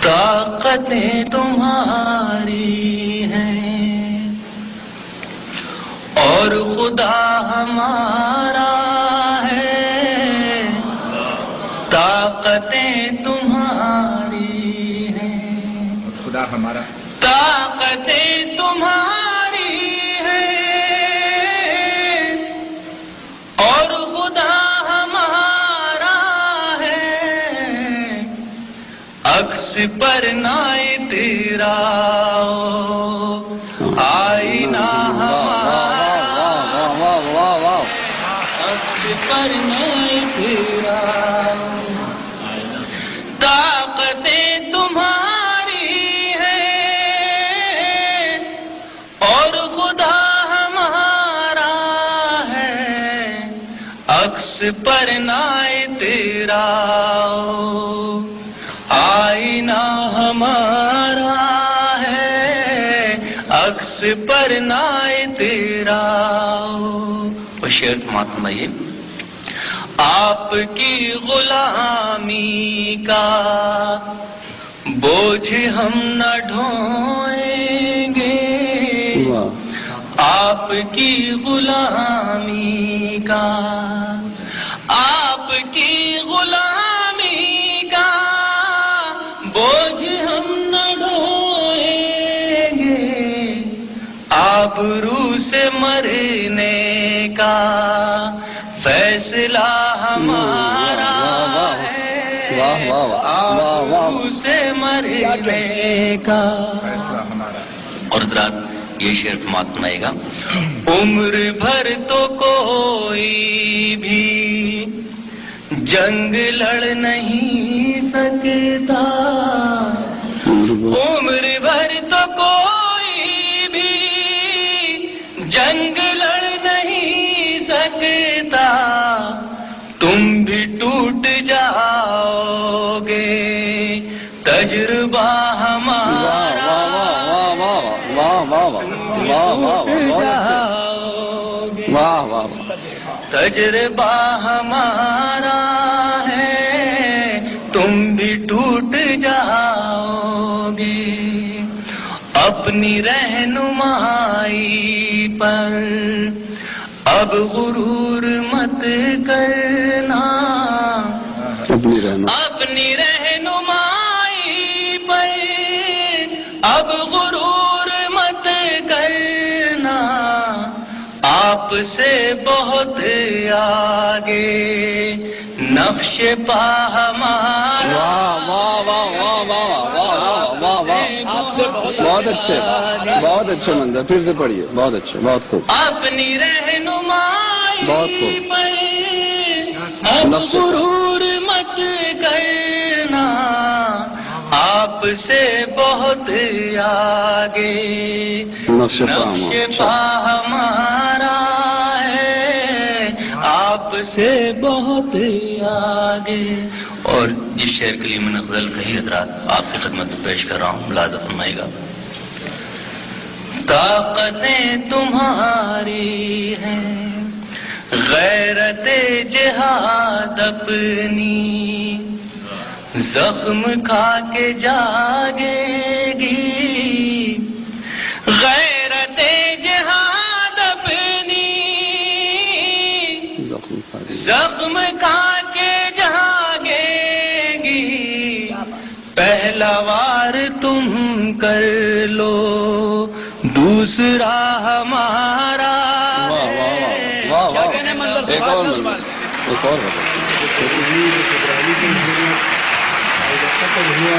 طاقتیں تمہاری ہیں اور خدا ہمارا ہے، طاقتیں تمہاری ہیں، خدا ہمارا، طاقتیں تمہاری ہیں اور خدا ہمارا ہے، عکس پر نہ تیرا آئینہ ہمارا، عکس پر نہ تیرا، طاقتیں تمہاری ہیں اور خدا ہمارا ہے، عکس پر نہ تیرا آئینہ ہمارا ہے، عکس پر نہ تیرا۔ وہ شعر سماعت فرمائیے۔ آپ کی غلامی کا بوجھ ہم نہ ڈھوئیں گے، آپ کی غلامی کا، آپ کی غلامی کا بوجھ ہم نہ ڈھوئیں گے، آبرو سے مرنے کا فیصلہ ہمارا ہے، آبرو سے مرنے کا فیصلہ ہمارا۔ اور حضرات یہ شعر سماعت سنائے گا۔ عمر بھر تو کوئی بھی جنگ لڑ نہیں سکتا، عمر بھر تو کوئی بھی جنگ لڑ نہیں سکتا، تم بھی ٹوٹ جاؤ گے، تجربہ ہمارا، تجربہ ہمارا ہے، تم بھی ٹوٹ جاؤ گے، اپنی رہنمائی پر اب غرور مت کرنا، اپنی رہنمائی پر اب غرور مت کرنا، آپ سے بہت آگے نقش پا ہمارا، بہت اچھے، بہت اچھے منظر، پھر سے پڑھیے، بہت اچھے، بہت خوب، اپنی رہنمائی بہت خوب، پر اب غرور مت کرنا، آپ سے بہت آگے نقش پا ہمارا ہے، آپ سے بہت آگے۔ اور جس شعر کے لیے میں نے غزل کہی حضرات آپ کی خدمت میں پیش کر رہا ہوں، ملاحظہ فرمائے گا۔ طاقتیں تمہاری ہیں، غیرت جہاد اپنی زخم کھا کے جاگے گی، غیرت جہاد اپنی زخم کھا کے جاگے گی، پہلا وار تم کر لو دوسرا ہمارا ایک اور ختم ہوا